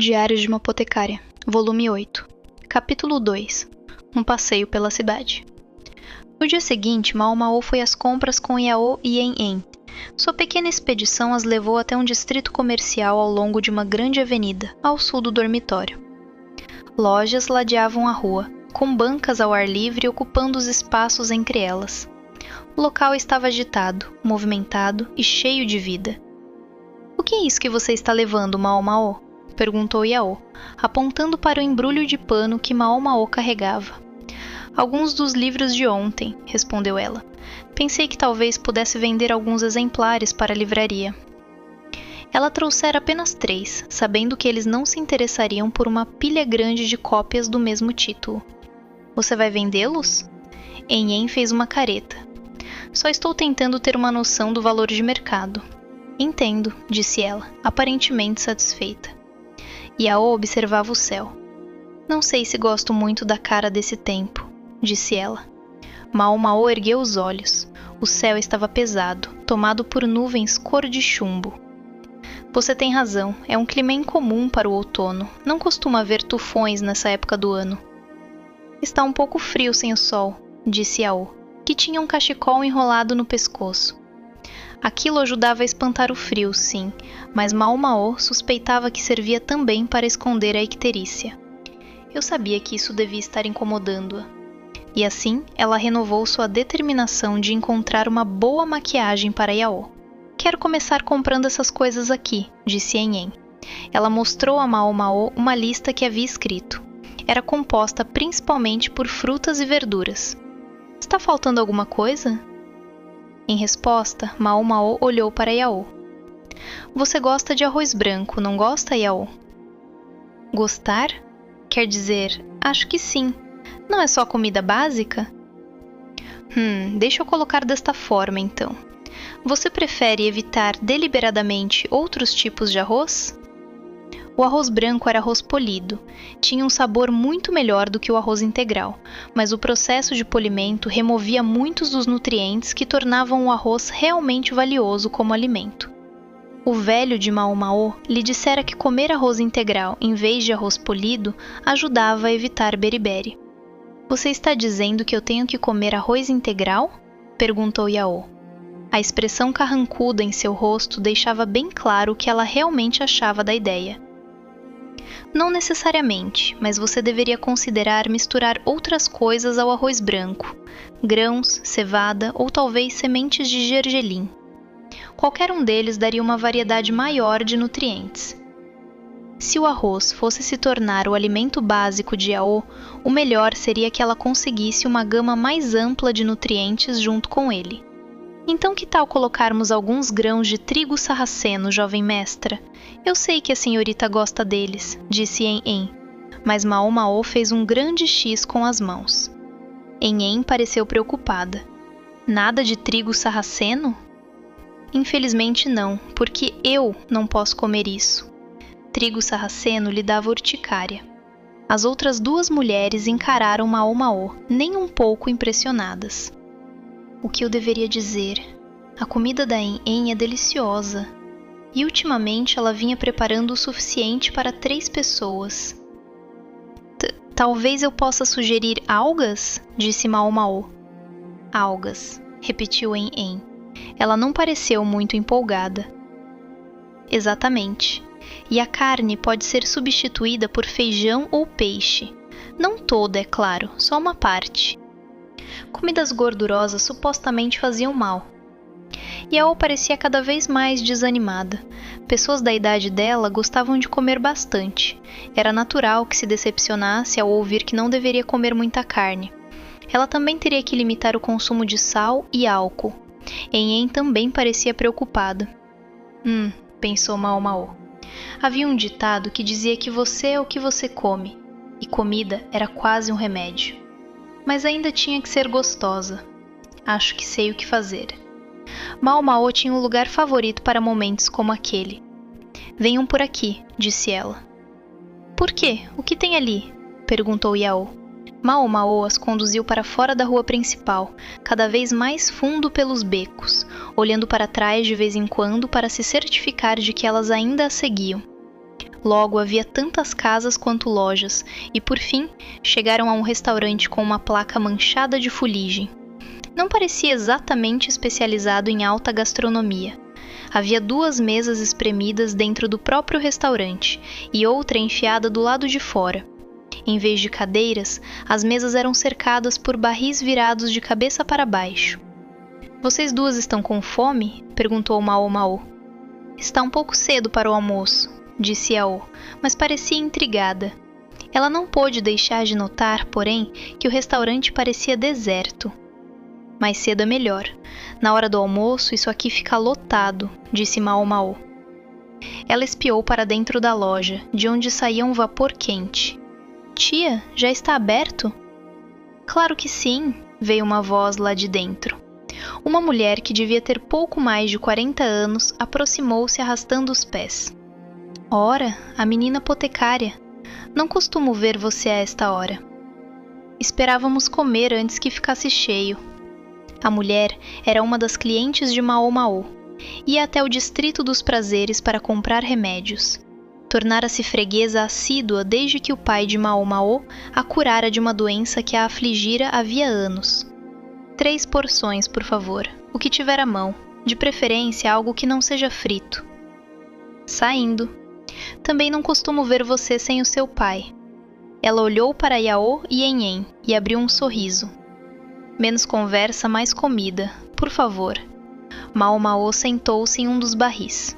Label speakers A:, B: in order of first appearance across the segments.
A: Diário de uma Apotecária, volume 8, capítulo 2, um passeio pela cidade. No dia seguinte, Mao Mao foi às compras com Yao e Yen. Sua pequena expedição as levou até um distrito comercial ao longo de uma grande avenida, ao sul do dormitório. Lojas ladeavam a rua, com bancas ao ar livre ocupando os espaços entre elas. O local estava agitado, movimentado e cheio de vida. "O que é isso que você está levando, Mao Mao?" perguntou Yao, apontando para o embrulho de pano que Mao Mao carregava. "Alguns dos livros de ontem", respondeu ela. "Pensei que talvez pudesse vender alguns exemplares para a livraria." Ela trouxera apenas 3, sabendo que eles não se interessariam por uma pilha grande de cópias do mesmo título. "Você vai vendê-los?" Yen fez uma careta. "Só estou tentando ter uma noção do valor de mercado." "Entendo", disse ela, aparentemente satisfeita. Yao observava o céu. "Não sei se gosto muito da cara desse tempo", disse ela. Mao Mao ergueu os olhos. O céu estava pesado, tomado por nuvens cor de chumbo. "Você tem razão, é um clima incomum para o outono. Não costuma haver tufões nessa época do ano." "Está um pouco frio sem o sol", disse Yao, que tinha um cachecol enrolado no pescoço. Aquilo ajudava a espantar o frio, sim, mas Mao Mao suspeitava que servia também para esconder a icterícia. Eu sabia que isso devia estar incomodando-a. E assim, ela renovou sua determinação de encontrar uma boa maquiagem para Yao. "Quero começar comprando essas coisas aqui", disse Yen. Ela mostrou a Mao Mao uma lista que havia escrito. Era composta principalmente por frutas e verduras. "Está faltando alguma coisa?" Em resposta, Mao Mao olhou para Yao. "Você gosta de arroz branco, não gosta, Yao?" "Gostar? Quer dizer, acho que sim. Não é só comida básica?" Deixa eu colocar desta forma, então. Você prefere evitar deliberadamente outros tipos de arroz?" O arroz branco era arroz polido. Tinha um sabor muito melhor do que o arroz integral, mas o processo de polimento removia muitos dos nutrientes que tornavam o arroz realmente valioso como alimento. O velho de Mao Mao lhe dissera que comer arroz integral em vez de arroz polido ajudava a evitar beriberi. "Você está dizendo que eu tenho que comer arroz integral?" perguntou Yao. A expressão carrancuda em seu rosto deixava bem claro o que ela realmente achava da ideia. "Não necessariamente, mas você deveria considerar misturar outras coisas ao arroz branco, grãos, cevada ou talvez sementes de gergelim. Qualquer um deles daria uma variedade maior de nutrientes. Se o arroz fosse se tornar o alimento básico de Yao, o melhor seria que ela conseguisse uma gama mais ampla de nutrientes junto com ele. Então que tal colocarmos alguns grãos de trigo sarraceno, jovem mestra? Eu sei que a senhorita gosta deles", disse Yen, mas Mao Mao fez um grande X com as mãos. Yen pareceu preocupada. "Nada de trigo sarraceno?" "Infelizmente não, porque eu não posso comer isso." Trigo sarraceno lhe dava urticária. As outras 2 mulheres encararam Mao Mao, nem um pouco impressionadas. "O que eu deveria dizer? A comida da Yen é deliciosa. E ultimamente ela vinha preparando o suficiente para 3 pessoas. Talvez eu possa sugerir algas?" disse Mao Mao. "Algas", repetiu Yen. Ela não pareceu muito empolgada. "Exatamente. E a carne pode ser substituída por feijão ou peixe. Não toda, é claro, só uma parte. Comidas gordurosas supostamente faziam mal." Yao parecia cada vez mais desanimada. Pessoas da idade dela gostavam de comer bastante. Era natural que se decepcionasse ao ouvir que não deveria comer muita carne. Ela também teria que limitar o consumo de sal e álcool. Yen também parecia preocupada. Pensou Mao Mao. Havia um ditado que dizia que você é o que você come, e comida era quase um remédio. Mas ainda tinha que ser gostosa. Acho que sei o que fazer. Mao Mao tinha um lugar favorito para momentos como aquele. "Venham por aqui", disse ela. "Por quê? O que tem ali?" perguntou Yao. Mao Mao as conduziu para fora da rua principal, cada vez mais fundo pelos becos, olhando para trás de vez em quando para se certificar de que elas ainda a seguiam. Logo havia tantas casas quanto lojas, e por fim chegaram a um restaurante com uma placa manchada de fuligem. Não parecia exatamente especializado em alta gastronomia. Havia 2 mesas espremidas dentro do próprio restaurante e outra enfiada do lado de fora. Em vez de cadeiras, as mesas eram cercadas por barris virados de cabeça para baixo. "Vocês duas estão com fome?" perguntou Mao Mao. "Está um pouco cedo para o almoço", disse Yao, mas parecia intrigada. Ela não pôde deixar de notar, porém, que o restaurante parecia deserto. "Mais cedo é melhor. Na hora do almoço, isso aqui fica lotado", disse Mao Mao. Ela espiou para dentro da loja, de onde saía um vapor quente. "Tia, já está aberto?" "Claro que sim", veio uma voz lá de dentro. Uma mulher que devia ter pouco mais de 40 anos aproximou-se arrastando os pés. "Ora, a menina apotecária. Não costumo ver você a esta hora." "Esperávamos comer antes que ficasse cheio." A mulher era uma das clientes de Mao Mao. Ia até o distrito dos prazeres para comprar remédios. Tornara-se freguesa assídua desde que o pai de Mao Mao a curara de uma doença que a afligira havia anos. 3 porções, por favor, o que tiver à mão, de preferência algo que não seja frito." "Saindo. Também não costumo ver você sem o seu pai." Ela olhou para Yao e Yen e abriu um sorriso. "Menos conversa, mais comida, por favor." Mao Mao sentou-se em um dos barris.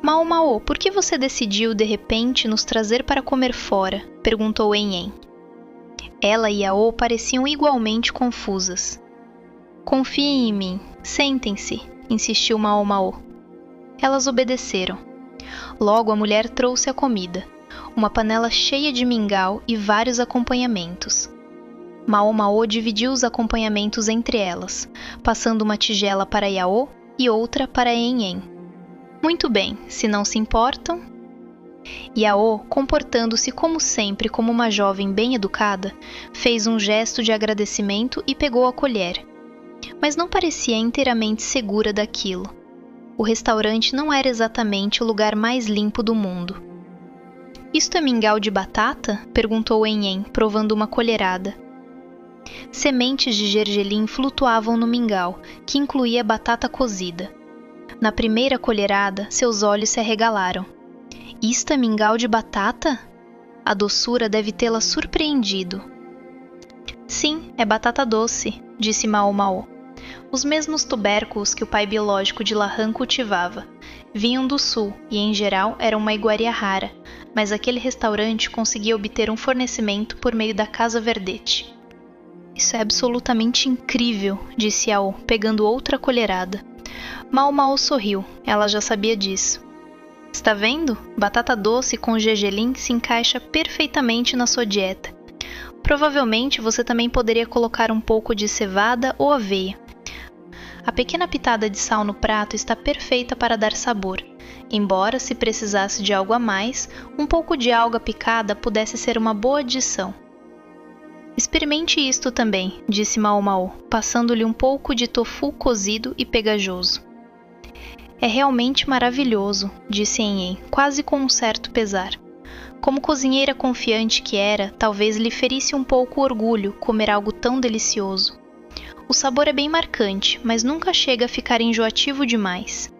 A: "Mao Mao, por que você decidiu de repente nos trazer para comer fora?" perguntou Yen. Ela e Yao pareciam igualmente confusas. "Confiem em mim, sentem-se", insistiu Mao Mao. Elas obedeceram. Logo a mulher trouxe a comida, uma panela cheia de mingau e vários acompanhamentos. Mao Mao dividiu os acompanhamentos entre elas, passando uma tigela para Yao e outra para Yen. "Muito bem, se não se importam." Yao, comportando-se como sempre como uma jovem bem educada, fez um gesto de agradecimento e pegou a colher. Mas não parecia inteiramente segura daquilo. O restaurante não era exatamente o lugar mais limpo do mundo. "Isto é mingau de batata?" perguntou Yen, provando uma colherada. Sementes de gergelim flutuavam no mingau, que incluía batata cozida. Na primeira colherada, seus olhos se arregalaram. "Isto é mingau de batata?" A doçura deve tê-la surpreendido. "Sim, é batata doce", disse Mao Mao. Os mesmos tubérculos que o pai biológico de Lahan cultivava. Vinham do sul e, em geral, eram uma iguaria rara, mas aquele restaurante conseguia obter um fornecimento por meio da Casa Verdete. "Isso é absolutamente incrível", disse Yao, pegando outra colherada. Mao Mao sorriu, ela já sabia disso. "Está vendo? Batata doce com gergelim se encaixa perfeitamente na sua dieta. Provavelmente você também poderia colocar um pouco de cevada ou aveia. A pequena pitada de sal no prato está perfeita para dar sabor, embora, se precisasse de algo a mais, um pouco de alga picada pudesse ser uma boa adição." "Experimente isto também", disse Mao Mao, passando-lhe um pouco de tofu cozido e pegajoso. "É realmente maravilhoso", disse Yen, quase com um certo pesar. Como cozinheira confiante que era, talvez lhe ferisse um pouco o orgulho comer algo tão delicioso. "O sabor é bem marcante, mas nunca chega a ficar enjoativo demais."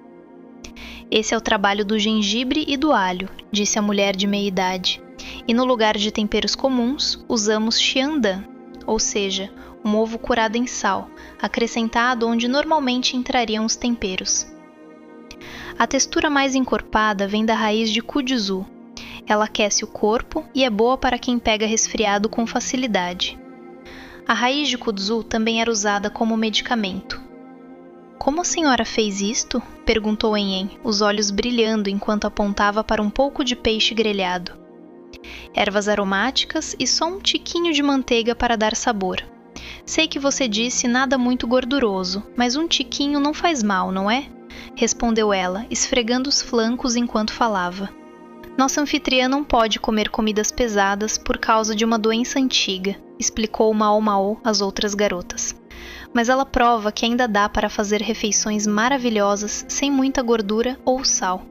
A: "Esse é o trabalho do gengibre e do alho", disse a mulher de meia idade. "E no lugar de temperos comuns, usamos xiandan, ou seja, um ovo curado em sal, acrescentado onde normalmente entrariam os temperos. A textura mais encorpada vem da raiz de kudzu. Ela aquece o corpo e é boa para quem pega resfriado com facilidade." A raiz de kudzu também era usada como medicamento. "Como a senhora fez isto?" perguntou Yen, os olhos brilhando enquanto apontava para um pouco de peixe grelhado. "Ervas aromáticas e só um tiquinho de manteiga para dar sabor. Sei que você disse nada muito gorduroso, mas um tiquinho não faz mal, não é?" respondeu ela, esfregando os flancos enquanto falava. "Nossa anfitriã não pode comer comidas pesadas por causa de uma doença antiga", explicou Mao Mao às outras garotas. "Mas ela prova que ainda dá para fazer refeições maravilhosas sem muita gordura ou sal."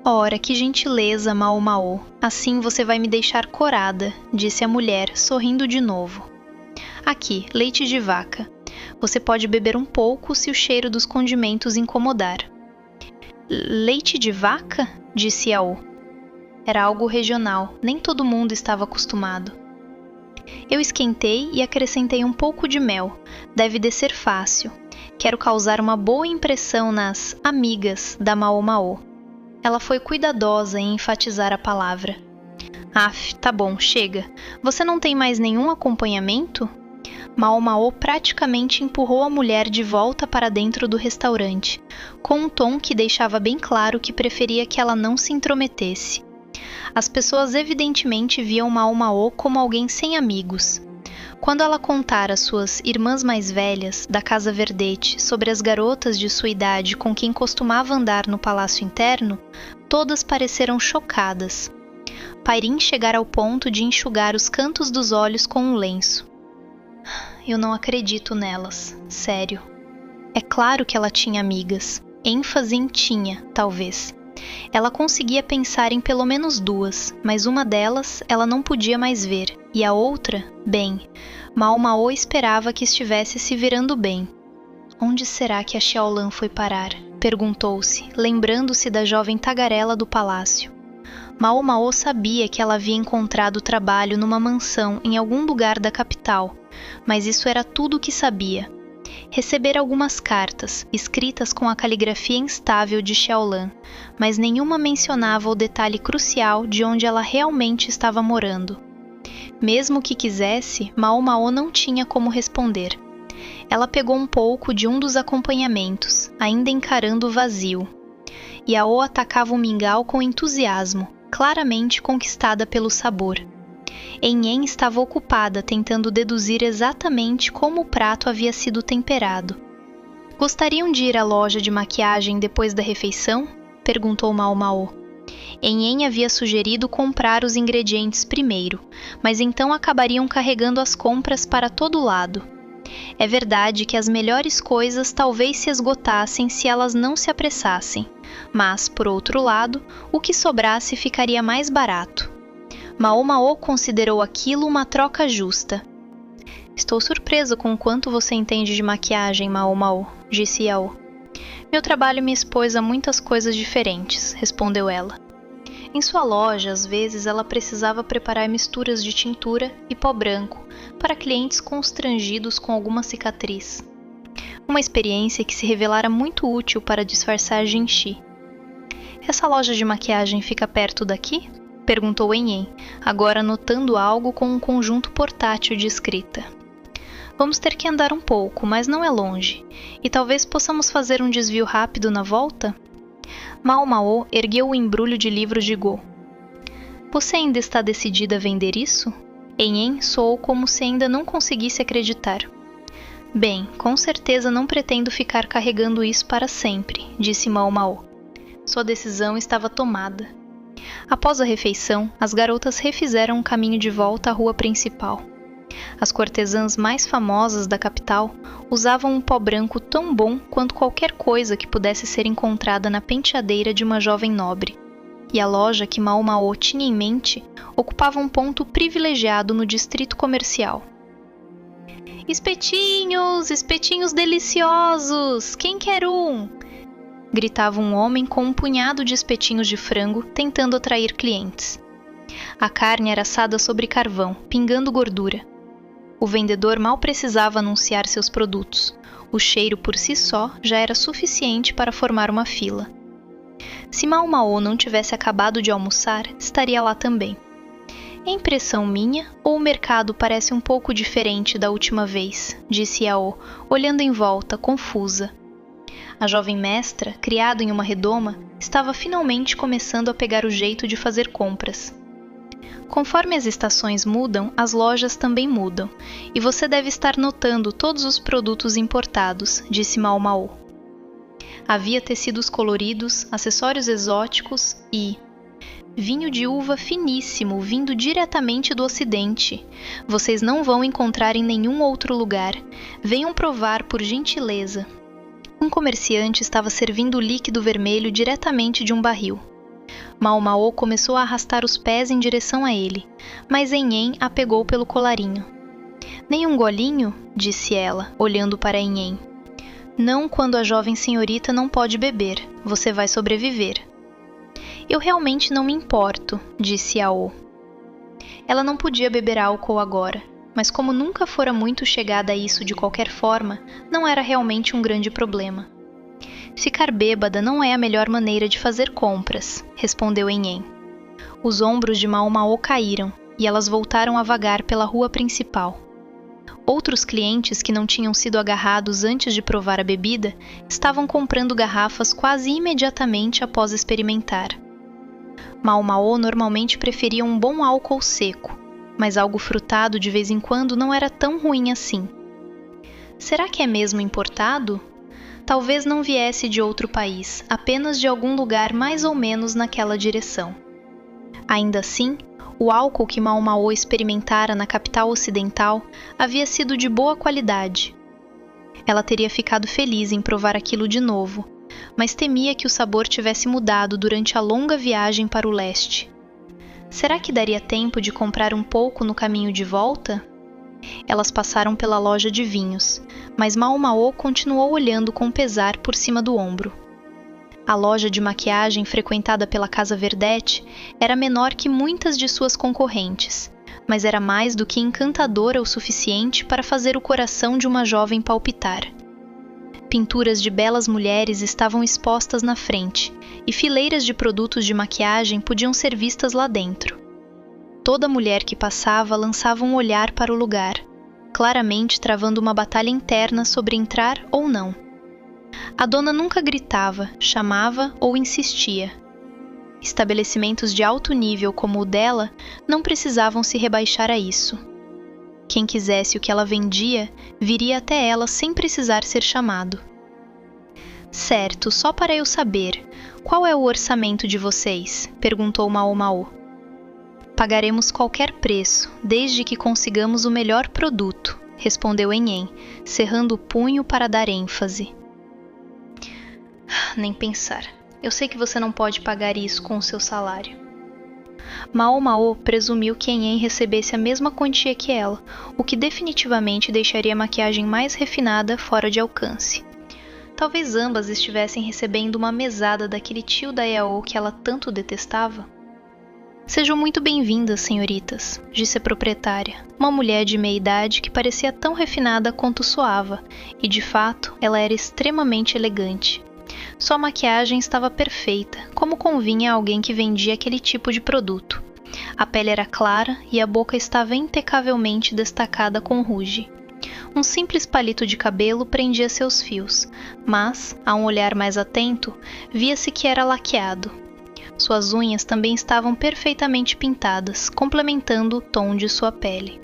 A: Ora, que gentileza, Mao-Mao. Assim você vai me deixar corada, disse a mulher, sorrindo de novo. Aqui, leite de vaca. Você pode beber um pouco se o cheiro dos condimentos incomodar. Leite de vaca? Disse Yao. Era algo regional, nem todo mundo estava acostumado. Eu esquentei e acrescentei um pouco de mel. Deve descer fácil. Quero causar uma boa impressão nas amigas da Mao-Mao. Ela foi cuidadosa em enfatizar a palavra. Aff, tá bom, chega. Você não tem mais nenhum acompanhamento? Mao-Mao praticamente empurrou a mulher de volta para dentro do restaurante, com um tom que deixava bem claro que preferia que ela não se intrometesse. As pessoas evidentemente viam Mao-Mao como alguém sem amigos. Quando ela contara às suas irmãs mais velhas, da Casa Verdete, sobre as garotas de sua idade com quem costumava andar no palácio interno, todas pareceram chocadas. Pairim chegara ao ponto de enxugar os cantos dos olhos com um lenço. Eu não acredito nelas, sério. É claro que ela tinha amigas. ênfase em tinha, talvez. Ela conseguia pensar em pelo menos duas, mas uma delas ela não podia mais ver, e a outra, bem, Mao-Mao esperava que estivesse se virando bem. Onde será que a Xiaolan foi parar? Perguntou-se, lembrando-se da jovem tagarela do palácio. Mao-Mao sabia que ela havia encontrado trabalho numa mansão em algum lugar da capital, mas isso era tudo o que sabia. Recebera algumas cartas, escritas com a caligrafia instável de Xiaolan, mas nenhuma mencionava o detalhe crucial de onde ela realmente estava morando. Mesmo que quisesse, Mao-Mao não tinha como responder. Ela pegou um pouco de um dos acompanhamentos, ainda encarando o vazio. Yao atacava o mingau com entusiasmo, claramente conquistada pelo sabor. Enhen estava ocupada tentando deduzir exatamente como o prato havia sido temperado. Gostariam de ir à loja de maquiagem depois da refeição? Perguntou Mao-Mao. Enhen havia sugerido comprar os ingredientes primeiro, mas então acabariam carregando as compras para todo lado. É verdade que as melhores coisas talvez se esgotassem se elas não se apressassem, mas, por outro lado, o que sobrasse ficaria mais barato. Mao-Mao considerou aquilo uma troca justa. Estou surpreso com o quanto você entende de maquiagem, Mao-Mao, disse Yao. Meu trabalho me expôs a muitas coisas diferentes, respondeu ela. Em sua loja, às vezes, ela precisava preparar misturas de tintura e pó branco para clientes constrangidos com alguma cicatriz. Uma experiência que se revelara muito útil para disfarçar Jinxi. Essa loja de maquiagem fica perto daqui? Perguntou Enhen, agora notando algo com um conjunto portátil de escrita. Vamos ter que andar um pouco, mas não é longe, e talvez possamos fazer um desvio rápido na volta? Mao-Mao ergueu o embrulho de livros de Go. Você ainda está decidida a vender isso? Enhen soou como se ainda não conseguisse acreditar. Bem, com certeza não pretendo ficar carregando isso para sempre, disse Mao-Mao. Sua decisão estava tomada. Após a refeição, as garotas refizeram o caminho de volta à rua principal. As cortesãs mais famosas da capital usavam um pó branco tão bom quanto qualquer coisa que pudesse ser encontrada na penteadeira de uma jovem nobre. E a loja que Mao-Mao tinha em mente ocupava um ponto privilegiado no distrito comercial. Espetinhos! Espetinhos deliciosos! Quem quer um? Gritava um homem com um punhado de espetinhos de frango tentando atrair clientes. A carne era assada sobre carvão, pingando gordura. O vendedor mal precisava anunciar seus produtos. O cheiro por si só já era suficiente para formar uma fila. Se Mao-Mao não tivesse acabado de almoçar, estaria lá também. É impressão minha ou o mercado parece um pouco diferente da última vez? Disse Yao, olhando em volta, confusa. A jovem mestra, criada em uma redoma, estava finalmente começando a pegar o jeito de fazer compras. Conforme as estações mudam, as lojas também mudam, e você deve estar notando todos os produtos importados, disse Mao-Mao. Havia tecidos coloridos, acessórios exóticos e vinho de uva finíssimo vindo diretamente do Ocidente. Vocês não vão encontrar em nenhum outro lugar. Venham provar por gentileza. Um comerciante estava servindo o líquido vermelho diretamente de um barril. Mao Mao começou a arrastar os pés em direção a ele, mas Hen a pegou pelo colarinho. Nem um golinho? Disse ela, olhando para Hen. Não quando a jovem senhorita não pode beber. Você vai sobreviver. Eu realmente não me importo, disse Ao. Ela não podia beber álcool agora, mas como nunca fora muito chegada a isso de qualquer forma, não era realmente um grande problema. Ficar bêbada não é a melhor maneira de fazer compras, respondeu Hen. Os ombros de Mao Mao caíram e elas voltaram a vagar pela rua principal. Outros clientes que não tinham sido agarrados antes de provar a bebida estavam comprando garrafas quase imediatamente após experimentar. Mao Mao normalmente preferia um bom álcool seco, mas algo frutado de vez em quando não era tão ruim assim. Será que é mesmo importado? Talvez não viesse de outro país, apenas de algum lugar mais ou menos naquela direção. Ainda assim, o álcool que Mao Mao experimentara na capital ocidental havia sido de boa qualidade. Ela teria ficado feliz em provar aquilo de novo, mas temia que o sabor tivesse mudado durante a longa viagem para o leste. Será que daria tempo de comprar um pouco no caminho de volta? Elas passaram pela loja de vinhos, mas Mao Mao continuou olhando com pesar por cima do ombro. A loja de maquiagem frequentada pela Casa Verdete era menor que muitas de suas concorrentes, mas era mais do que encantadora o suficiente para fazer o coração de uma jovem palpitar. Pinturas de belas mulheres estavam expostas na frente, e fileiras de produtos de maquiagem podiam ser vistas lá dentro. Toda mulher que passava lançava um olhar para o lugar, claramente travando uma batalha interna sobre entrar ou não. A dona nunca gritava, chamava ou insistia. Estabelecimentos de alto nível como o dela não precisavam se rebaixar a isso. Quem quisesse o que ela vendia, viria até ela sem precisar ser chamado. Certo, só para eu saber, qual é o orçamento de vocês? Perguntou Mao Mao. Pagaremos qualquer preço, desde que consigamos o melhor produto, respondeu Hen, cerrando o punho para dar ênfase. Nem pensar. Eu sei que você não pode pagar isso com o seu salário. Mao Mao presumiu que Hen recebesse a mesma quantia que ela, o que definitivamente deixaria a maquiagem mais refinada fora de alcance. Talvez ambas estivessem recebendo uma mesada daquele tio da Yao que ela tanto detestava. Sejam muito bem-vindas, senhoritas, disse a proprietária, uma mulher de meia idade que parecia tão refinada quanto suava, e de fato ela era extremamente elegante. Sua maquiagem estava perfeita, como convinha a alguém que vendia aquele tipo de produto. A pele era clara e a boca estava impecavelmente destacada com ruge. Um simples palito de cabelo prendia seus fios, mas, a um olhar mais atento, via-se que era laqueado. Suas unhas também estavam perfeitamente pintadas, complementando o tom de sua pele.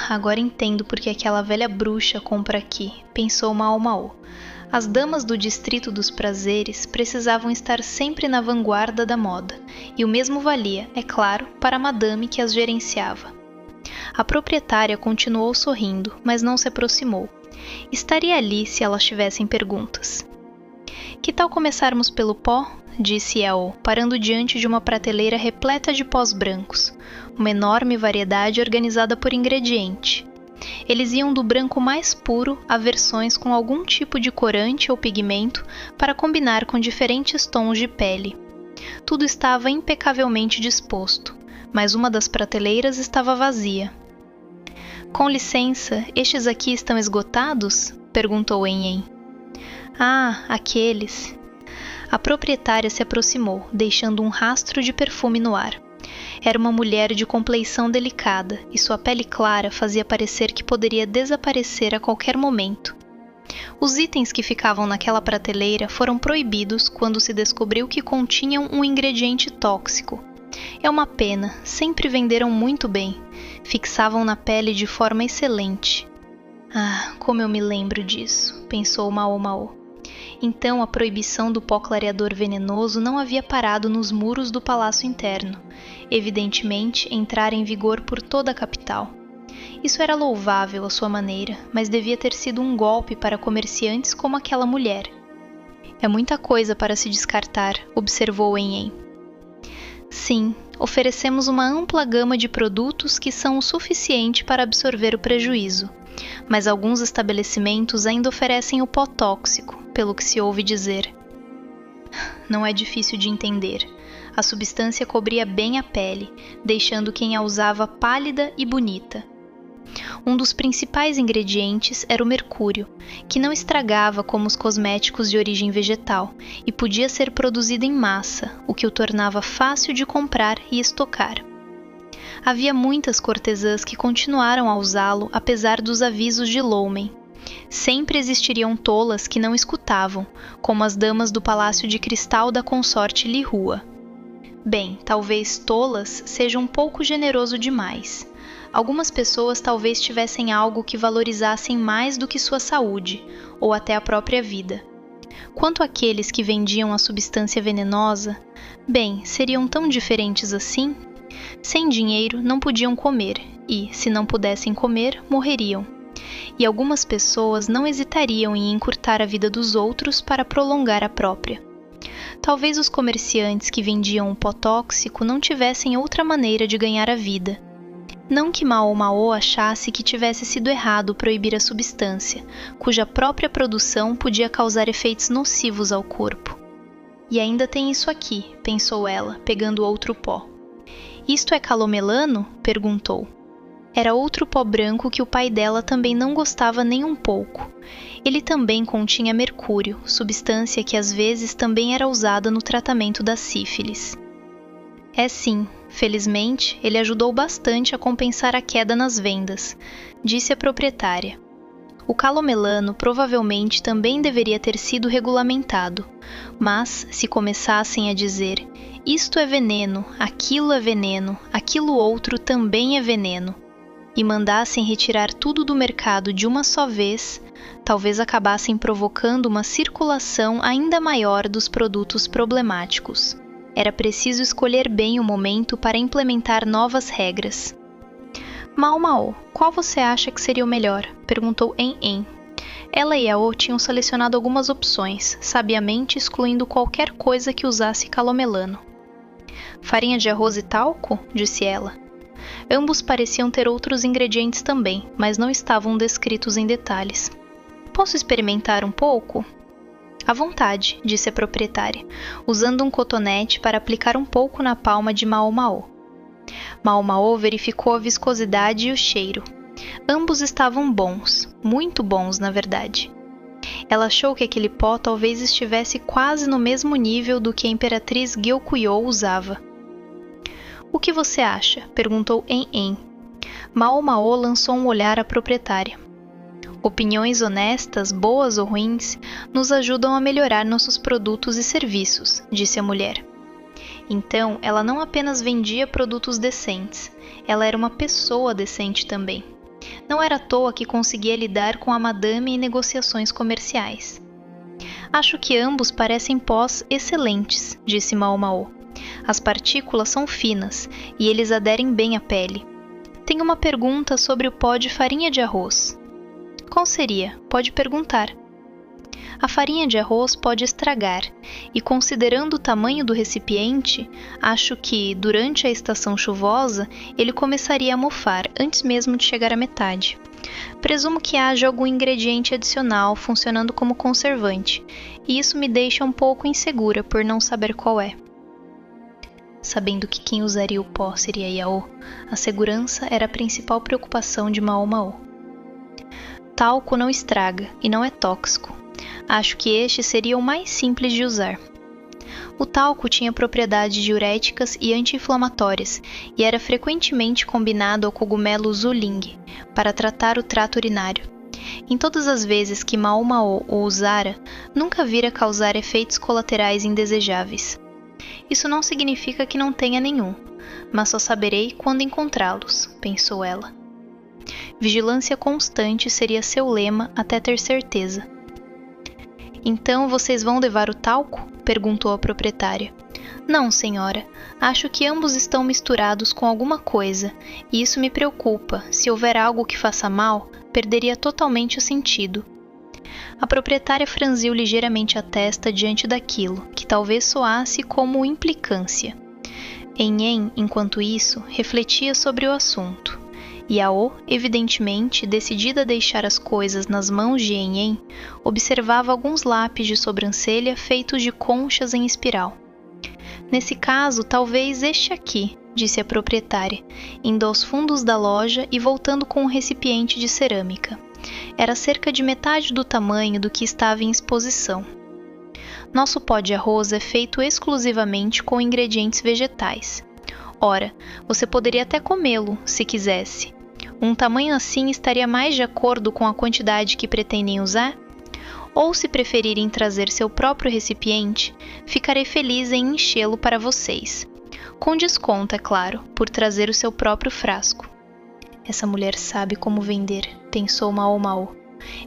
A: Agora entendo por que aquela velha bruxa compra aqui, pensou Mao Mao. As damas do Distrito dos Prazeres precisavam estar sempre na vanguarda da moda, e o mesmo valia, é claro, para a madame que as gerenciava. A proprietária continuou sorrindo, mas não se aproximou. Estaria ali se elas tivessem perguntas. Que tal começarmos pelo pó? Disse Yao, parando diante de uma prateleira repleta de pós brancos, uma enorme variedade organizada por ingrediente. Eles iam do branco mais puro a versões com algum tipo de corante ou pigmento para combinar com diferentes tons de pele. Tudo estava impecavelmente disposto, mas uma das prateleiras estava vazia. Com licença, estes aqui estão esgotados? Perguntou Hen. Ah, aqueles. A proprietária se aproximou, deixando um rastro de perfume no ar. Era uma mulher de compleição delicada, e sua pele clara fazia parecer que poderia desaparecer a qualquer momento. Os itens que ficavam naquela prateleira foram proibidos quando se descobriu que continham um ingrediente tóxico. É uma pena, sempre venderam muito bem, fixavam na pele de forma excelente. Ah, como eu me lembro disso, pensou Mao Mao. Então a proibição do pó clareador venenoso não havia parado nos muros do palácio interno. Evidentemente, entrara em vigor por toda a capital. Isso era louvável à sua maneira, mas devia ter sido um golpe para comerciantes como aquela mulher. É muita coisa para se descartar, observou Hen. Sim, oferecemos uma ampla gama de produtos que são o suficiente para absorver o prejuízo, mas alguns estabelecimentos ainda oferecem o pó tóxico, pelo que se ouve dizer. Não é difícil de entender. A substância cobria bem a pele, deixando quem a usava pálida e bonita. Um dos principais ingredientes era o mercúrio, que não estragava como os cosméticos de origem vegetal e podia ser produzido em massa, o que o tornava fácil de comprar e estocar. Havia muitas cortesãs que continuaram a usá-lo apesar dos avisos de Loumen. Sempre existiriam tolas que não escutavam, como as damas do Palácio de Cristal da consorte Li Hua. Bem, talvez tolas seja um pouco generoso demais. Algumas pessoas talvez tivessem algo que valorizassem mais do que sua saúde, ou até a própria vida. Quanto àqueles que vendiam a substância venenosa, bem, seriam tão diferentes assim? Sem dinheiro não podiam comer e, se não pudessem comer, morreriam. E algumas pessoas não hesitariam em encurtar a vida dos outros para prolongar a própria. Talvez os comerciantes que vendiam o pó tóxico não tivessem outra maneira de ganhar a vida. Não que Mao Mao achasse que tivesse sido errado proibir a substância, cuja própria produção podia causar efeitos nocivos ao corpo. E ainda tem isso aqui, pensou ela, pegando outro pó. Isto é calomelano? Perguntou. Era outro pó branco que o pai dela também não gostava nem um pouco. Ele também continha mercúrio, substância que às vezes também era usada no tratamento da sífilis. É sim, felizmente, ele ajudou bastante a compensar a queda nas vendas, disse a proprietária. O calomelano provavelmente também deveria ter sido regulamentado, mas se começassem a dizer isto é veneno, aquilo outro também é veneno, e mandassem retirar tudo do mercado de uma só vez, talvez acabassem provocando uma circulação ainda maior dos produtos problemáticos. Era preciso escolher bem o momento para implementar novas regras. Mao Mao, qual você acha que seria o melhor? Perguntou En. Ela e Yao tinham selecionado algumas opções, sabiamente excluindo qualquer coisa que usasse calomelano. Farinha de arroz e talco? Disse ela. Ambos pareciam ter outros ingredientes também, mas não estavam descritos em detalhes. Posso experimentar um pouco? À vontade, disse a proprietária, usando um cotonete para aplicar um pouco na palma de Mao Mao. Mao Mao verificou a viscosidade e o cheiro. Ambos estavam bons, muito bons, na verdade. Ela achou que aquele pó talvez estivesse quase no mesmo nível do que a imperatriz Gyokuyou usava. O que você acha? Perguntou En. Mao Mao lançou um olhar à proprietária. Opiniões honestas, boas ou ruins, nos ajudam a melhorar nossos produtos e serviços, disse a mulher. Então, ela não apenas vendia produtos decentes, ela era uma pessoa decente também. Não era à toa que conseguia lidar com a madame em negociações comerciais. Acho que ambos parecem pós excelentes, disse Mao Mao. As partículas são finas e eles aderem bem à pele. Tenho uma pergunta sobre o pó de farinha de arroz. Qual seria? Pode perguntar. A farinha de arroz pode estragar, e considerando o tamanho do recipiente, acho que, durante a estação chuvosa, ele começaria a mofar antes mesmo de chegar à metade. Presumo que haja algum ingrediente adicional funcionando como conservante, e isso me deixa um pouco insegura por não saber qual é. Sabendo que quem usaria o pó seria Yao, a segurança era a principal preocupação de Mao Mao. Talco não estraga e não é tóxico. Acho que este seria o mais simples de usar. O talco tinha propriedades diuréticas e anti-inflamatórias e era frequentemente combinado ao cogumelo Zuling para tratar o trato urinário. Em todas as vezes que Mao Mao o usara, nunca vira causar efeitos colaterais indesejáveis. Isso não significa que não tenha nenhum, mas só saberei quando encontrá-los, pensou ela. Vigilância constante seria seu lema até ter certeza. Então vocês vão levar o talco? Perguntou a proprietária. Não, senhora. Acho que ambos estão misturados com alguma coisa, e isso me preocupa. Se houver algo que faça mal, perderia totalmente o sentido. A proprietária franziu ligeiramente a testa diante daquilo, que talvez soasse como implicância. Enhen, enquanto isso, refletia sobre o assunto. Yao, evidentemente decidida a deixar as coisas nas mãos de Enhen, observava alguns lápis de sobrancelha feitos de conchas em espiral. Nesse caso, talvez este aqui, disse a proprietária, indo aos fundos da loja e voltando com um recipiente de cerâmica. Era cerca de metade do tamanho do que estava em exposição. Nosso pó de arroz é feito exclusivamente com ingredientes vegetais. Ora, você poderia até comê-lo, se quisesse. Um tamanho assim estaria mais de acordo com a quantidade que pretendem usar? Ou, se preferirem trazer seu próprio recipiente, ficarei feliz em enchê-lo para vocês. Com desconto, é claro, por trazer o seu próprio frasco. Essa mulher sabe como vender, pensou Mao Mao.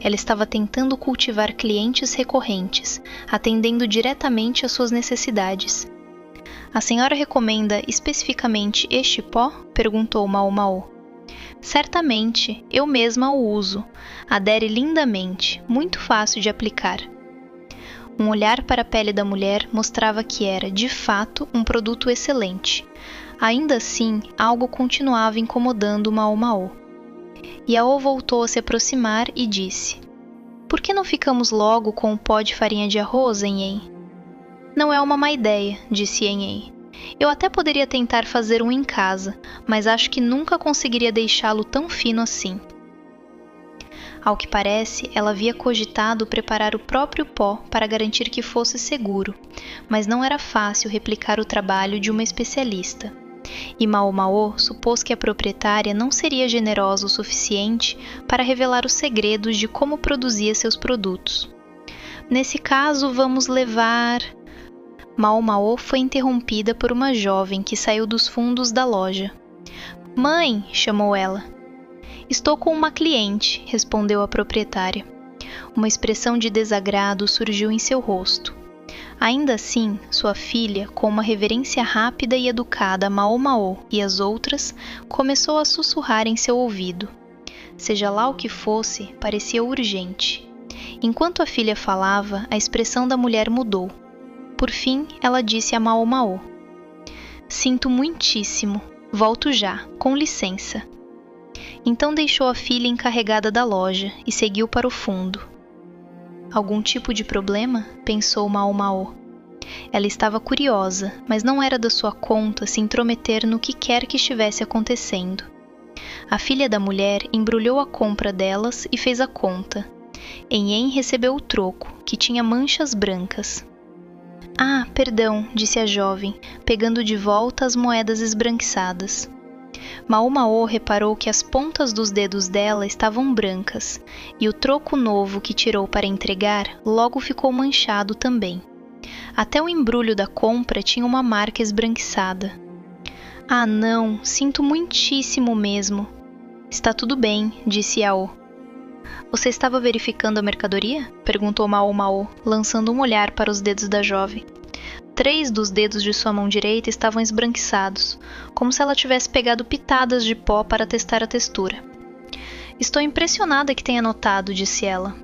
A: Ela estava tentando cultivar clientes recorrentes, atendendo diretamente às suas necessidades. A senhora recomenda especificamente este pó? Perguntou Mao Mao. Certamente, eu mesma o uso. Adere lindamente, muito fácil de aplicar. Um olhar para a pele da mulher mostrava que era, de fato, um produto excelente. Ainda assim, algo continuava incomodando Mao Mao. Yao voltou a se aproximar e disse: Por que não ficamos logo com o pó de farinha de arroz, Enhen? Não é uma má ideia, disse Enhen. Eu até poderia tentar fazer um em casa, mas acho que nunca conseguiria deixá-lo tão fino assim. Ao que parece, ela havia cogitado preparar o próprio pó para garantir que fosse seguro, mas não era fácil replicar o trabalho de uma especialista. E Mao Mao supôs que a proprietária não seria generosa o suficiente para revelar os segredos de como produzia seus produtos. Nesse caso, vamos levar... Mao Mao foi interrompida por uma jovem que saiu dos fundos da loja. Mãe, chamou ela. Estou com uma cliente, respondeu a proprietária. Uma expressão de desagrado surgiu em seu rosto. Ainda assim, sua filha, com uma reverência rápida e educada a Mao Mao e as outras, começou a sussurrar em seu ouvido. Seja lá o que fosse, parecia urgente. Enquanto a filha falava, a expressão da mulher mudou. Por fim, ela disse a Mao Mao: Sinto muitíssimo. Volto já, com licença. Então deixou a filha encarregada da loja e seguiu para o fundo. Algum tipo de problema? Pensou Mao Mao. Ela estava curiosa, mas não era da sua conta se intrometer no que quer que estivesse acontecendo. A filha da mulher embrulhou a compra delas e fez a conta. Enhen recebeu o troco, que tinha manchas brancas. Ah, perdão, disse a jovem, pegando de volta as moedas esbranquiçadas. Mao Mao reparou que as pontas dos dedos dela estavam brancas, e o troco novo que tirou para entregar logo ficou manchado também. Até o embrulho da compra tinha uma marca esbranquiçada. Ah, não, sinto muitíssimo mesmo. Está tudo bem, disse Yao. Você estava verificando a mercadoria? Perguntou Mao Mao, lançando um olhar para os dedos da jovem. 3 dos dedos de sua mão direita estavam esbranquiçados, como se ela tivesse pegado pitadas de pó para testar a textura. Estou impressionada que tenha notado, disse ela.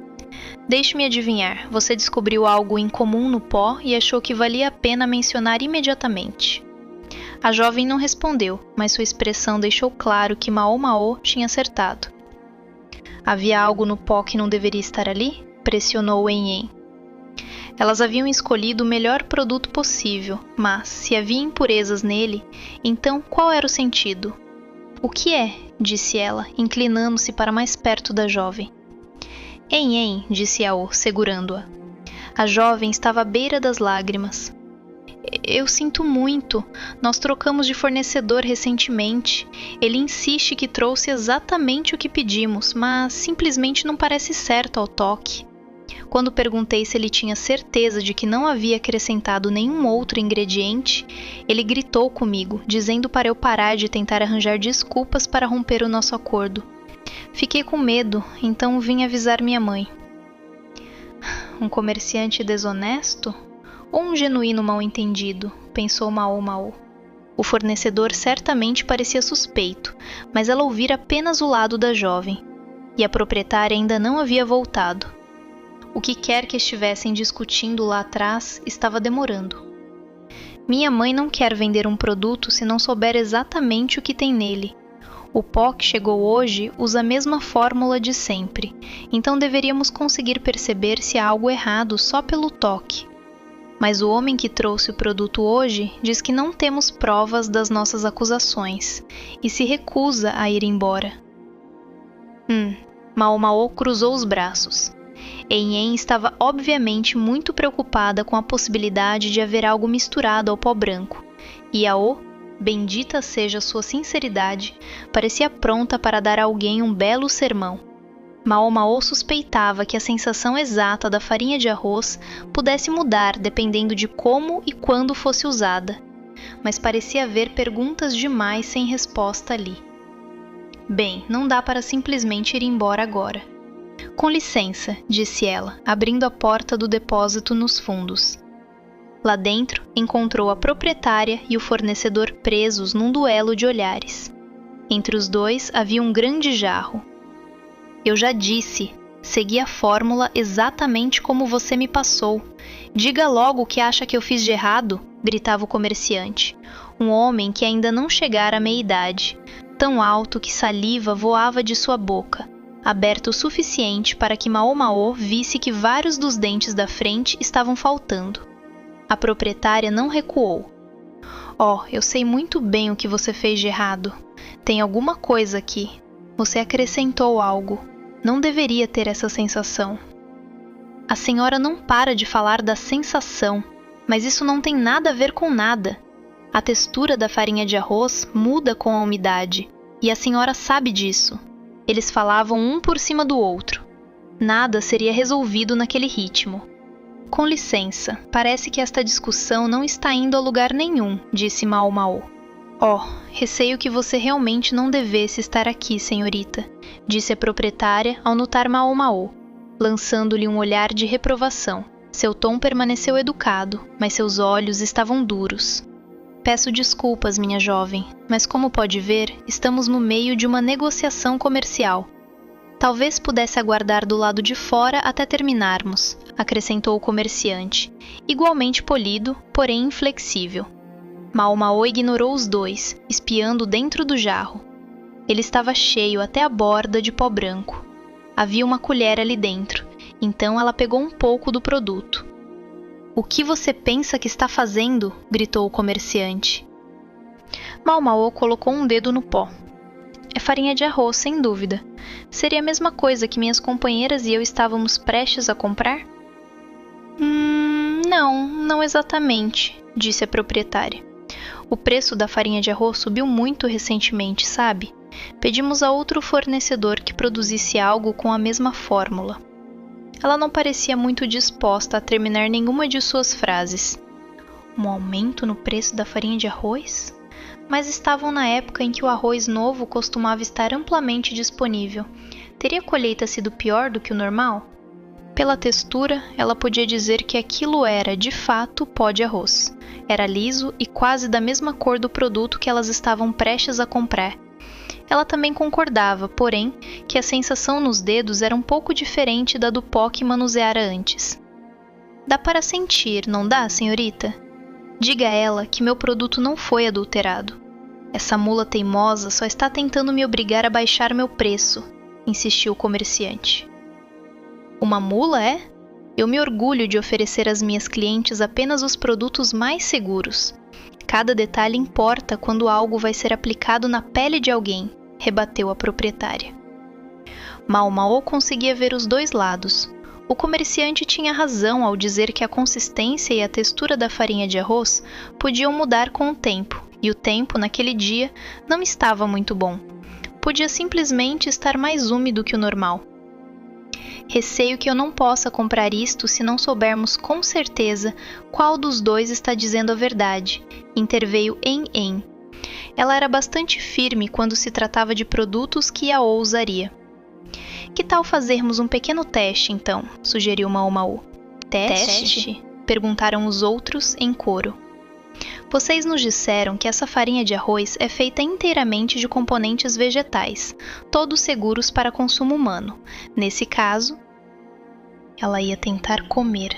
A: Deixe-me adivinhar, você descobriu algo incomum no pó e achou que valia a pena mencionar imediatamente. A jovem não respondeu, mas sua expressão deixou claro que Mao Mao tinha acertado. Havia algo no pó que não deveria estar ali? Pressionou Enhen. Elas haviam escolhido o melhor produto possível, mas, se havia impurezas nele, então qual era o sentido? O que é? Disse ela, inclinando-se para mais perto da jovem. Enhen, disse Yao, segurando-a. A jovem estava à beira das lágrimas. Eu sinto muito. Nós trocamos de fornecedor recentemente. Ele insiste que trouxe exatamente o que pedimos, mas simplesmente não parece certo ao toque. Quando perguntei se ele tinha certeza de que não havia acrescentado nenhum outro ingrediente, ele gritou comigo, dizendo para eu parar de tentar arranjar desculpas para romper o nosso acordo. Fiquei com medo, então vim avisar minha mãe. Um comerciante desonesto? Ou um genuíno mal-entendido? Pensou Mao Mao. O fornecedor certamente parecia suspeito, mas ela ouvira apenas o lado da jovem. E a proprietária ainda não havia voltado. O que quer que estivessem discutindo lá atrás estava demorando. Minha mãe não quer vender um produto se não souber exatamente o que tem nele. O pó que chegou hoje usa a mesma fórmula de sempre, então deveríamos conseguir perceber se há algo errado só pelo toque. Mas o homem que trouxe o produto hoje diz que não temos provas das nossas acusações e se recusa a ir embora. Mao cruzou os braços. Em estava obviamente muito preocupada com a possibilidade de haver algo misturado ao pó branco. Yao, bendita seja sua sinceridade, parecia pronta para dar a alguém um belo sermão. Mao suspeitava que a sensação exata da farinha de arroz pudesse mudar dependendo de como e quando fosse usada, mas parecia haver perguntas demais sem resposta ali. Bem, não dá para simplesmente ir embora agora. Com licença, disse ela, abrindo a porta do depósito nos fundos. Lá dentro, encontrou a proprietária e o fornecedor presos num duelo de olhares. Entre os dois havia um grande jarro. Eu já disse, segui a fórmula exatamente como você me passou. Diga logo o que acha que eu fiz de errado, gritava o comerciante, um homem que ainda não chegara à meia-idade, tão alto que saliva voava de sua boca, aberta o suficiente para que Mao visse que vários dos dentes da frente estavam faltando. A proprietária não recuou. Eu sei muito bem o que você fez de errado. Tem alguma coisa aqui. Você acrescentou algo. Não deveria ter essa sensação. A senhora não para de falar da sensação, mas isso não tem nada a ver com nada. A textura da farinha de arroz muda com a umidade, e a senhora sabe disso. Eles falavam um por cima do outro. Nada seria resolvido naquele ritmo. Com licença, parece que esta discussão não está indo a lugar nenhum, disse Mao. Receio que você realmente não devesse estar aqui, senhorita, disse a proprietária ao notar Mao, lançando-lhe um olhar de reprovação. Seu tom permaneceu educado, mas seus olhos estavam duros. Peço desculpas, minha jovem, mas como pode ver, estamos no meio de uma negociação comercial. Talvez pudesse aguardar do lado de fora até terminarmos, acrescentou o comerciante, igualmente polido, porém inflexível. Mao ignorou os dois, espiando dentro do jarro. Ele estava cheio até a borda de pó branco. Havia uma colher ali dentro, então ela pegou um pouco do produto. O que você pensa que está fazendo? Gritou o comerciante. Mao colocou um dedo no pó. É farinha de arroz, sem dúvida. Seria a mesma coisa que minhas companheiras e eu estávamos prestes a comprar? Não exatamente, disse a proprietária. O preço da farinha de arroz subiu muito recentemente, sabe? Pedimos a outro fornecedor que produzisse algo com a mesma fórmula. Ela não parecia muito disposta a terminar nenhuma de suas frases. Um aumento no preço da farinha de arroz? Mas estavam na época em que o arroz novo costumava estar amplamente disponível. Teria a colheita sido pior do que o normal? Pela textura, ela podia dizer que aquilo era, de fato, pó de arroz. Era liso e quase da mesma cor do produto que elas estavam prestes a comprar. Ela também concordava, porém, que a sensação nos dedos era um pouco diferente da do pó que manuseara antes. Dá para sentir, não dá, senhorita? Diga a ela que meu produto não foi adulterado. Essa mula teimosa só está tentando me obrigar a baixar meu preço, insistiu o comerciante. Uma mula, é? Eu me orgulho de oferecer às minhas clientes apenas os produtos mais seguros. Cada detalhe importa quando algo vai ser aplicado na pele de alguém, rebateu a proprietária. Mao conseguia ver os dois lados. O comerciante tinha razão ao dizer que a consistência e a textura da farinha de arroz podiam mudar com o tempo, e o tempo, naquele dia, não estava muito bom. Podia simplesmente estar mais úmido que o normal. Receio que eu não possa comprar isto se não soubermos com certeza qual dos dois está dizendo a verdade, interveio Em. Ela era bastante firme quando se tratava de produtos que Yao usaria. Que tal fazermos um pequeno teste, então? Sugeriu Mao. Teste? Perguntaram os outros em coro. Vocês nos disseram que essa farinha de arroz é feita inteiramente de componentes vegetais, todos seguros para consumo humano. Nesse caso, ela ia tentar comer.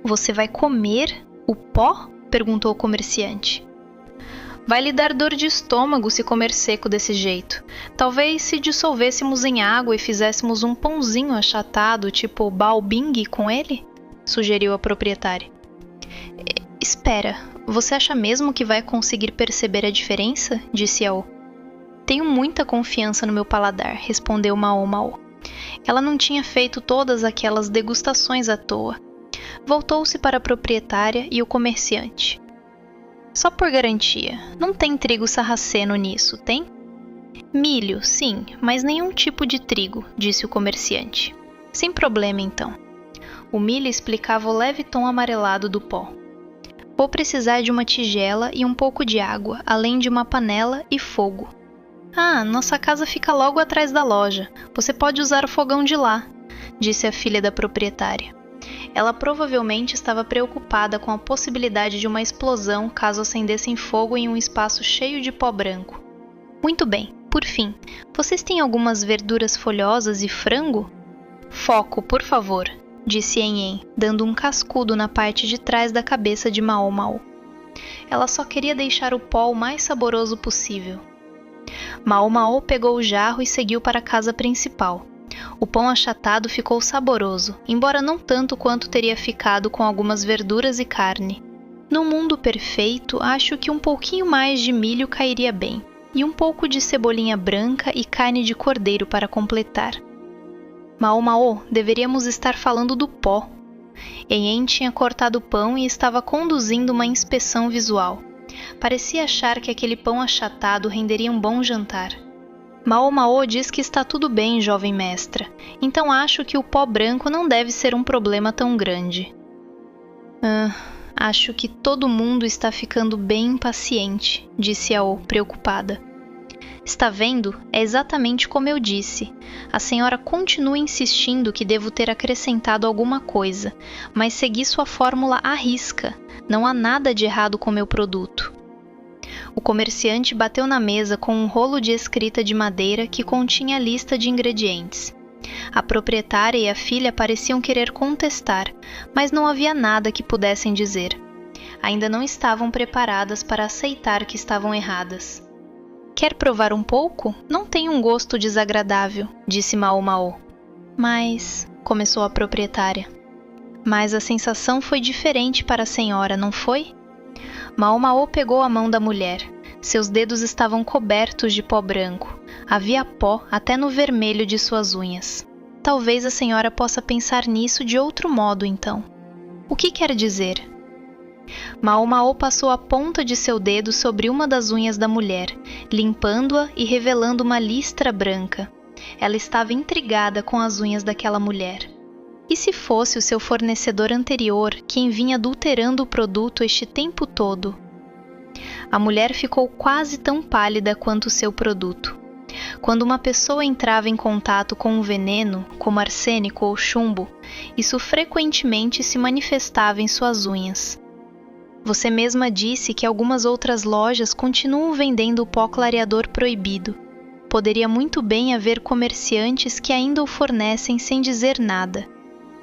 A: Você vai comer o pó? Perguntou o comerciante. Vai lhe dar dor de estômago se comer seco desse jeito. Talvez se dissolvêssemos em água e fizéssemos um pãozinho achatado, tipo baobing, com ele? Sugeriu a proprietária. Espera, você acha mesmo que vai conseguir perceber a diferença? Disse Yao. Tenho muita confiança no meu paladar, respondeu Mao. Ela não tinha feito todas aquelas degustações à toa. Voltou-se para a proprietária e o comerciante. Só por garantia, não tem trigo sarraceno nisso, tem? Milho, sim, mas nenhum tipo de trigo, disse o comerciante. Sem problema, então. O milho explicava o leve tom amarelado do pó. Vou precisar de uma tigela e um pouco de água, além de uma panela e fogo. Ah, nossa casa fica logo atrás da loja. Você pode usar o fogão de lá, disse a filha da proprietária. Ela provavelmente estava preocupada com a possibilidade de uma explosão caso acendessem fogo em um espaço cheio de pó branco. Muito bem, por fim, vocês têm algumas verduras folhosas e frango? Foco, por favor, disse Yen, dando um cascudo na parte de trás da cabeça de Mao. Ela só queria deixar o pó o mais saboroso possível. Mao pegou o jarro e seguiu para a casa principal. O pão achatado ficou saboroso, embora não tanto quanto teria ficado com algumas verduras e carne. Num mundo perfeito, acho que um pouquinho mais de milho cairia bem, e um pouco de cebolinha branca e carne de cordeiro para completar. Mao, deveríamos estar falando do pó. Yen tinha cortado o pão e estava conduzindo uma inspeção visual. Parecia achar que aquele pão achatado renderia um bom jantar. Mao diz que está tudo bem, jovem mestra, então acho que o pó branco não deve ser um problema tão grande. Acho que todo mundo está ficando bem impaciente, disse Yao, preocupada. Está vendo? É exatamente como eu disse. A senhora continua insistindo que devo ter acrescentado alguma coisa, mas segui sua fórmula à risca. Não há nada de errado com meu produto. O comerciante bateu na mesa com um rolo de escrita de madeira que continha a lista de ingredientes. A proprietária e a filha pareciam querer contestar, mas não havia nada que pudessem dizer. Ainda não estavam preparadas para aceitar que estavam erradas. Quer provar um pouco? Não tem um gosto desagradável, disse Mao. Mas... começou a proprietária. Mas a sensação foi diferente para a senhora, não foi? Mao pegou a mão da mulher. Seus dedos estavam cobertos de pó branco. Havia pó até no vermelho de suas unhas. Talvez a senhora possa pensar nisso de outro modo, então. O que quer dizer? Mao passou a ponta de seu dedo sobre uma das unhas da mulher, limpando-a e revelando uma listra branca. Ela estava intrigada com as unhas daquela mulher. E se fosse o seu fornecedor anterior quem vinha adulterando o produto este tempo todo? A mulher ficou quase tão pálida quanto o seu produto. Quando uma pessoa entrava em contato com um veneno, como arsênico ou chumbo, isso frequentemente se manifestava em suas unhas. Você mesma disse que algumas outras lojas continuam vendendo o pó clareador proibido. Poderia muito bem haver comerciantes que ainda o fornecem sem dizer nada.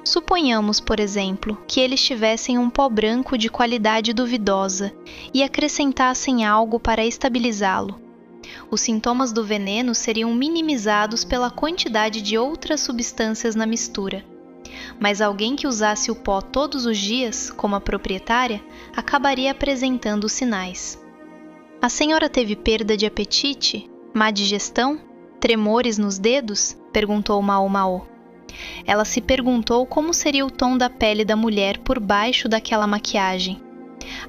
A: Suponhamos, por exemplo, que eles tivessem um pó branco de qualidade duvidosa e acrescentassem algo para estabilizá-lo. Os sintomas do veneno seriam minimizados pela quantidade de outras substâncias na mistura. Mas alguém que usasse o pó todos os dias, como a proprietária, acabaria apresentando sinais. A senhora teve perda de apetite? Má digestão? Tremores nos dedos? Perguntou Mao. Ela se perguntou como seria o tom da pele da mulher por baixo daquela maquiagem.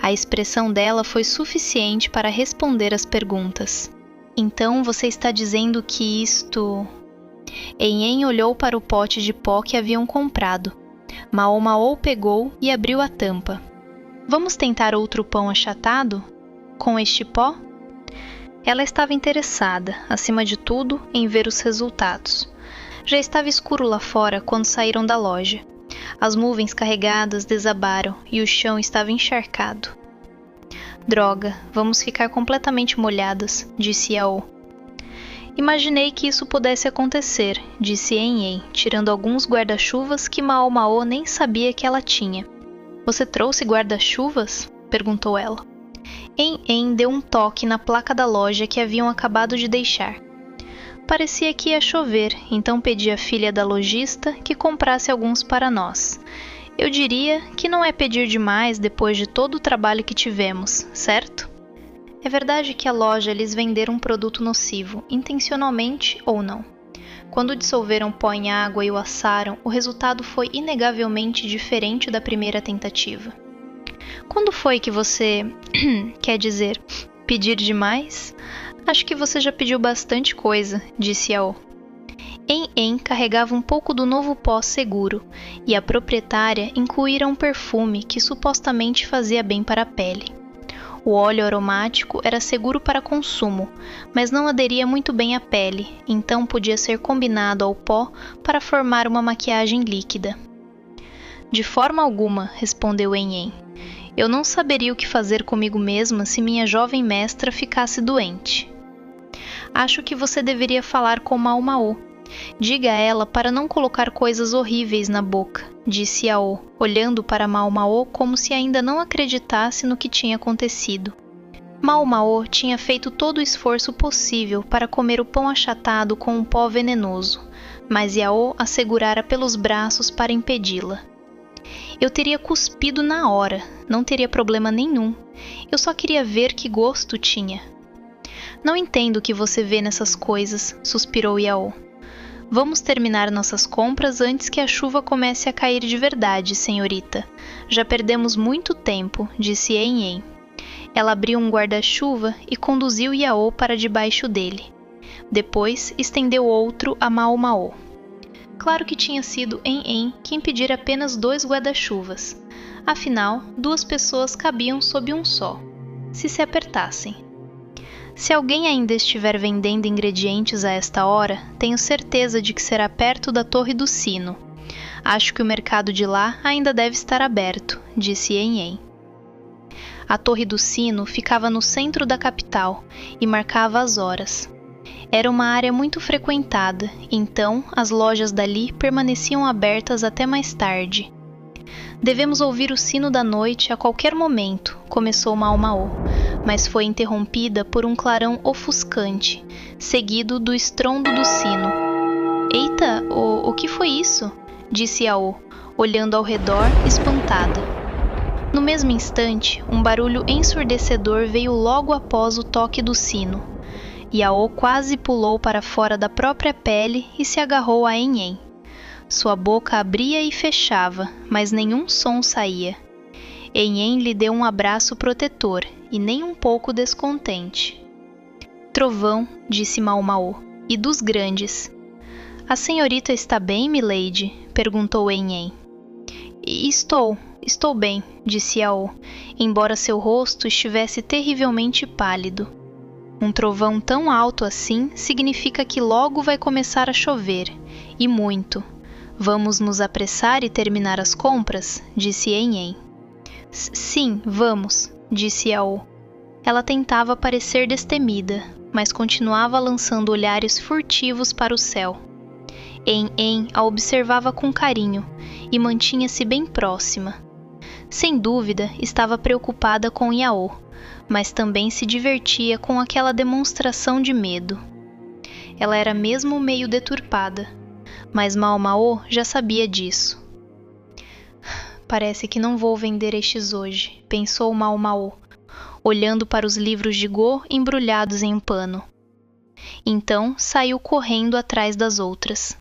A: A expressão dela foi suficiente para responder às perguntas. Então você está dizendo que isto... Yen olhou para o pote de pó que haviam comprado. Mao pegou e abriu a tampa. Vamos tentar outro pão achatado? Com este pó? Ela estava interessada, acima de tudo, em ver os resultados. Já estava escuro lá fora quando saíram da loja. As nuvens carregadas desabaram e o chão estava encharcado. Droga, vamos ficar completamente molhadas, disse Yao. Imaginei que isso pudesse acontecer, disse Yen, tirando alguns guarda-chuvas que Mao nem sabia que ela tinha. Você trouxe guarda-chuvas? perguntou ela. En deu um toque na placa da loja que haviam acabado de deixar. Parecia que ia chover, então pedi à filha da lojista que comprasse alguns para nós. Eu diria que não é pedir demais depois de todo o trabalho que tivemos, certo? É verdade que a loja lhes venderam um produto nocivo, intencionalmente ou não. Quando dissolveram pó em água e o assaram, o resultado foi inegavelmente diferente da primeira tentativa. Quando foi que você, quer dizer, pedir demais? Acho que você já pediu bastante coisa, disse Yao. En carregava um pouco do novo pó seguro, e a proprietária incluíra um perfume que supostamente fazia bem para a pele. O óleo aromático era seguro para consumo, mas não aderia muito bem à pele, então podia ser combinado ao pó para formar uma maquiagem líquida. De forma alguma, respondeu En. Eu não saberia o que fazer comigo mesma se minha jovem mestra ficasse doente. Acho que você deveria falar com Mao. Diga a ela para não colocar coisas horríveis na boca, disse Yao, olhando para Mao como se ainda não acreditasse no que tinha acontecido. Mao tinha feito todo o esforço possível para comer o pão achatado com um pó venenoso, mas Yao a segurara pelos braços para impedi-la. Eu teria cuspido na hora, não teria problema nenhum. Eu só queria ver que gosto tinha. Não entendo o que você vê nessas coisas, suspirou Yao. Vamos terminar nossas compras antes que a chuva comece a cair de verdade, senhorita. Já perdemos muito tempo, disse En. Ela abriu um guarda-chuva e conduziu Yao para debaixo dele. Depois estendeu outro a Mao. Claro que tinha sido En quem pedira apenas 2 guarda-chuvas. Afinal, 2 pessoas cabiam sob um só, se apertassem. Se alguém ainda estiver vendendo ingredientes a esta hora, tenho certeza de que será perto da Torre do Sino. Acho que o mercado de lá ainda deve estar aberto, disse En. A Torre do Sino ficava no centro da capital e marcava as horas. Era uma área muito frequentada, então as lojas dali permaneciam abertas até mais tarde. Devemos ouvir o sino da noite a qualquer momento, começou Mao, mas foi interrompida por um clarão ofuscante, seguido do estrondo do sino. Eita, o que foi isso? Disse Yao, olhando ao redor, espantada. No mesmo instante, um barulho ensurdecedor veio logo após o toque do sino. Yao quase pulou para fora da própria pele e se agarrou a En. Sua boca abria e fechava, mas nenhum som saía. En lhe deu um abraço protetor e nem um pouco descontente. Trovão, disse Mao, e dos grandes. A senhorita está bem, milady? Perguntou En. Estou bem, disse Yao, embora seu rosto estivesse terrivelmente pálido. Um trovão tão alto assim significa que logo vai começar a chover, e muito. Vamos nos apressar e terminar as compras? Disse En. Sim, vamos, disse Yao. Ela tentava parecer destemida, mas continuava lançando olhares furtivos para o céu. En a observava com carinho e mantinha-se bem próxima. Sem dúvida, estava preocupada com Yao, mas também se divertia com aquela demonstração de medo. Ela era mesmo meio deturpada, mas Mao já sabia disso. Parece que não vou vender estes hoje, pensou Mao, olhando para os livros de Go embrulhados em um pano. Então saiu correndo atrás das outras.